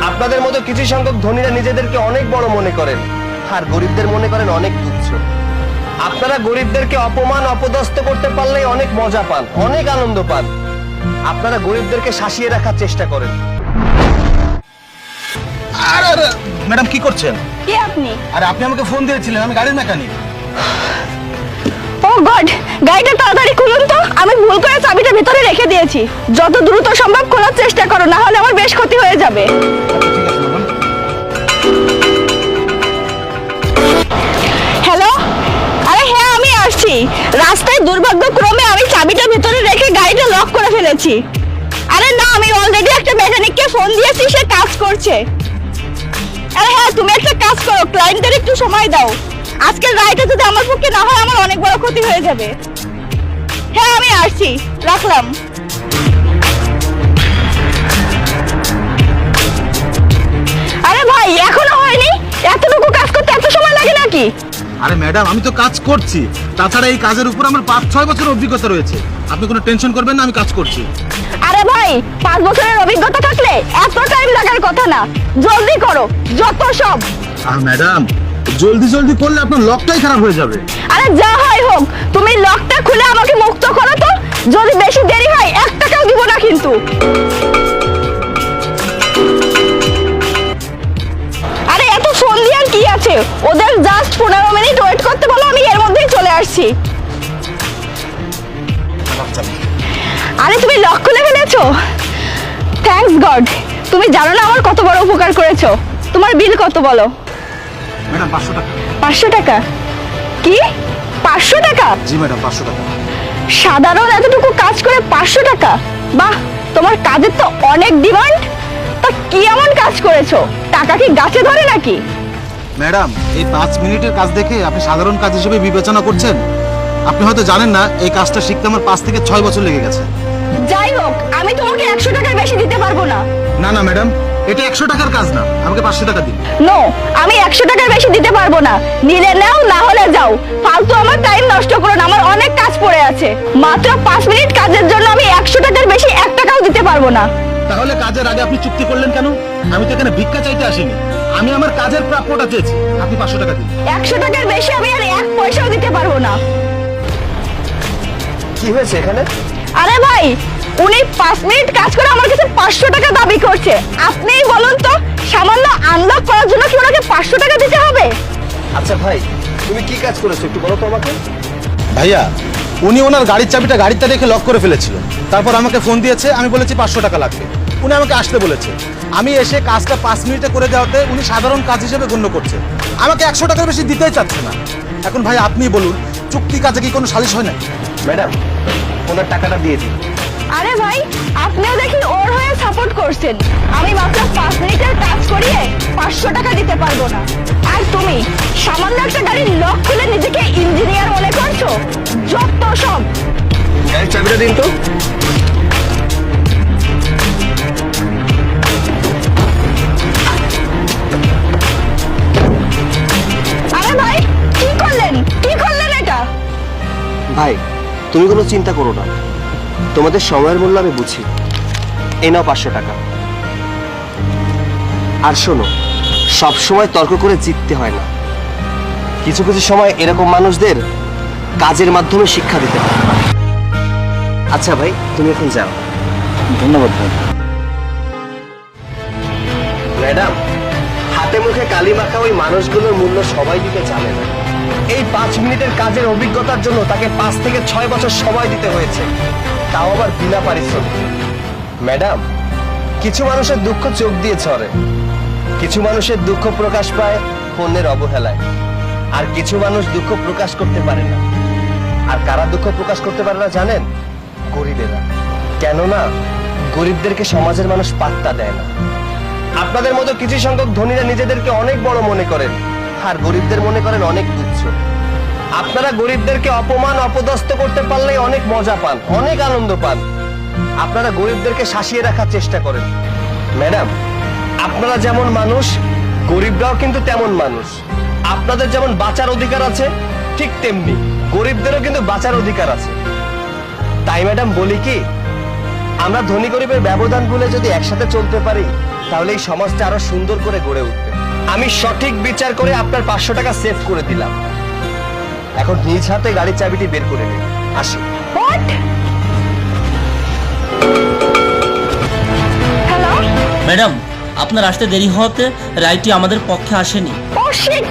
আপনাদের মতো কিছু সংখ্যক ধনীরা নিজেদেরকে অনেক বড় মনে করেন আর গরিবদের মনে করেন অনেক তুচ্ছ। আপনারা গরিবদেরকে অপমান অপদস্থ করতে পারলেই অনেক মজা পান, অনেক আনন্দ পান। আপনারা গরিবদেরকে শাসিয়ে রাখার চেষ্টা করেন। আরে ম্যাডাম কি করছেন? কে আপনি? আরে আপনি আমাকে ফোন দিয়েছিলেন, আমি গাড়ির মেকানিক। ও গড, গাড়িটা তাড়াতাড়ি খুলুন তো। আমি ভুল করে চাবিটা ভিতরে রেখে দিয়েছি। যত দ্রুত সম্ভব খোলার চেষ্টা করো, না হলে আমার বেশ ক্ষতি হয়ে যাবে। আচ্ছা ঠিক আছে ম্যাডাম। হ্যালো, আরে হ্যাঁ আমি আসছি। রাস্তায় দুর্ভাগ্যক্রমে আমি চাবিটা ভিতরে রেখে গাড়িটা লক করে ফেলেছি। আরে না, আমি অলরেডি একটা মেকানিককে ফোন দিয়েছি, সে কাজ করছে। আরে হ্যাঁ, তুমি একটা কাজ করো, ক্লায়েন্টের একটু সময় দাও। আজকের রাইডটা যদি আমার পক্ষে না হয়, আমার অনেক বড় ক্ষতি হয়ে যাবে। হ্যাঁ আমি আসছি, রাখলাম। আরে ভাই, এখনো হয়নি? এতটুকু কাজ করতে এত সময় লাগে নাকি? আরে ম্যাডাম আমি তো কাজ করছি, তাছাড়া এই কাজের উপর আমার 5-6 বছরের অভিজ্ঞতা রয়েছে। আপনি কোনো টেনশন করবেন না, আমি কাজ করছি। আরে ভাই, 5 বছরের অভিজ্ঞতা থাকলে এত টাইম লাগার কথা না। জলদি করো, যত সব। ম্যাডাম জলদি জলদি করলে আপনার লকটাই খারাপ হয়ে যাবে। আরে যা হয় হোক, তুমি লকটা খুলে আমাকে মুক্ত করো তো। যদি বেশি দেরি হয় 1 টাকাও দিব না কিন্তু। আরে এত ফোন দিয়ে আর কি আছে? ওদের জাস্ট 15 মিনিট ওয়েট করতে বলো, আমি এর মধ্যেই চলে আসছি। আরে তুমি লক খুলে ফেলেছো? Thanks god. তুমি জানো না আমার কত বড় উপকার করেছো। তোমার বিল কত বলো? ম্যাডাম 500 টাকা। 500 টাকা? কি 500 টাকা? জি ম্যাডাম 500 টাকা। সাধারণ এতটুকু কাজ করে 500 টাকা? বাহ, তোমার কাজের তো অনেক ডিমান্ড। তা কি এমন কাজ করেছো? টাকা কি গাছে ধরে নাকি? ম্যাডাম এই 5 মিনিটের কাজ দেখে আপনি সাধারণ কাজ হিসেবে বিবেচনা করছেন। আপনি হয়তো জানেন না এই কাজটা শিখতে আমার 5 থেকে 6 বছর লেগে গেছে। যাই হোক, আমি তোমাকে 100 টাকার বেশি দিতে পারবো না। না না ম্যাডাম, এটা 100 টাকার কাজ না, আমাকে 500 টাকা দিন। নো, আমি 100 টাকার বেশি দিতে পারবো না। নিলে নাও, না হলে যাও। ফালতু আমার টাইম নষ্ট করো না, আমার অনেক কাজ পড়ে আছে। মাত্র 5 মিনিট কাজের জন্য আমি 100 টাকার বেশি 1 টাকাও দিতে পারবো না। তাহলে কাজের আগে আপনি চুক্তি করলেন কেন? আমি তো এখানে ভিক্ষা চাইতে আসিনি, আমি আমার কাজের প্রাপ্যটা চেয়েছি। আপনি 500 টাকা দিন। 100 টাকার বেশি আমি আর 1 পয়সাও দিতে পারবো না। কি হয়েছে এখানে? আরে ভাই, উনি 5 মিনিট কাজ করে আমার কাছে 500 টাকা দাবি করছে। আপনিই বলুন তো, সামান্য আনলক করার জন্য কি ওনাকে 500 টাকা দিতে হবে? আচ্ছা ভাই, তুমি কি কাজ করেছো একটু বলো তো আমাকে। ভাইয়া উনি ওনার গাড়ির চাবিটা গাড়িতে রেখে লক করে ফেলেছিল। তারপর আমাকে ফোন দিয়েছে, আমি বলেছি 500 টাকা লাগবে। উনি আমাকে আসতে বলেছে। আমি এসে কাজটা 5 মিনিটে করে দেওয়াতে উনি সাধারণ কাজ হিসেবে গণ্য করছে, আমাকে 100 টাকার বেশি দিতেই চাচ্ছে না। এখন ভাই আপনি বলুন, চুক্তি কাজে কি কোনো সালিশ হয় না? ম্যাডাম, ওনার টাকাটা দিয়ে দিন। আরে ভাই, আপনিও দেখি ওর হয়ে সাপোর্ট করছেন। আমি মাত্র 5 মিনিটের কাজ করিয়ে 500 টাকা দিতে পারবো না। আর তুমি সামান্য একটা গাড়ির লক খুলে নিজেকে ইঞ্জিনিয়ার মনে করছো? যত সব। গাড়ির চাবিটা দিন তো। আরে ভাই, কি করলেন? কি করলেন এটা? ভাই, তুমি কোনো চিন্তা করো না, তোমাদের সময়ের মূল্য আমি বুঝি। এই নাও 500 টাকা। আর শোনো, সব সময় তর্ক করে জিততে হয় না। কিছু কিছু সময় এরকম মানুষদের কাজের মাধ্যমে শিক্ষা দিতে হয়। আচ্ছা ভাই, তুমি এখন যাও। ধন্যবাদ ভাই। ম্যাডাম, হাতে মুখে কালি মাখা ওই মানুষগুলোর মূল্য সবাই দিতে জানে না। এই 5 মিনিটের কাজের অভিজ্ঞতার জন্য তাকে 5 থেকে 6 বছর সময় দিতে হয়েছে, তাও আবার বিনা পারিশ্রমিকে। ম্যাডাম, কিছু মানুষের দুঃখ চোখ দিয়ে ঝরে, কিছু মানুষের দুঃখ প্রকাশ পায় অন্যের অবহেলায়, আর কিছু মানুষ দুঃখ প্রকাশ করতে পারে না। আর কারা দুঃখ প্রকাশ করতে পারে না জানেন? গরিবেরা। কেননা গরিবদেরকে সমাজের মানুষ পাত্তা দেয় না। আপনাদের মতো কিছু সংখ্যক ধনীরা নিজেদেরকে অনেক বড় মনে করেন আর গরিবদের মনে করেন অনেক তুচ্ছ। আপনারা গরিবদেরকে অপমান অপদস্থ করতে পারলে অনেক মজা পান, অনেক আনন্দ পান। আপনারা গরিবদেরকে শাসিয়ে রাখার চেষ্টা করেন। ম্যাডাম, আপনারা যেমন মানুষ, গরিবরাও কিন্তু তেমন মানুষ। আপনাদের যেমন বাঁচার অধিকার আছে, ঠিক তেমনি গরিবদেরও কিন্তু বাঁচার অধিকার আছে। তাই ম্যাডাম বলি কি, আমরা ধনী গরিবের ব্যবধান ভুলে যদি একসাথে চলতে পারি, তাহলে এই সমাজটা আরো সুন্দর করে গড়ে উঠবে। আমি সঠিক বিচার করে আপনার 500 টাকা সেভ করে দিলাম। এখন নিজ হাতে গাড়ির চাবিটি বের করে নিন। আসি। হোয়াট? হ্যালো? ম্যাডাম, আপনার আসতে দেরি হওয়াতে রাইডটি আমাদের পক্ষে আসেনি। ও শিট!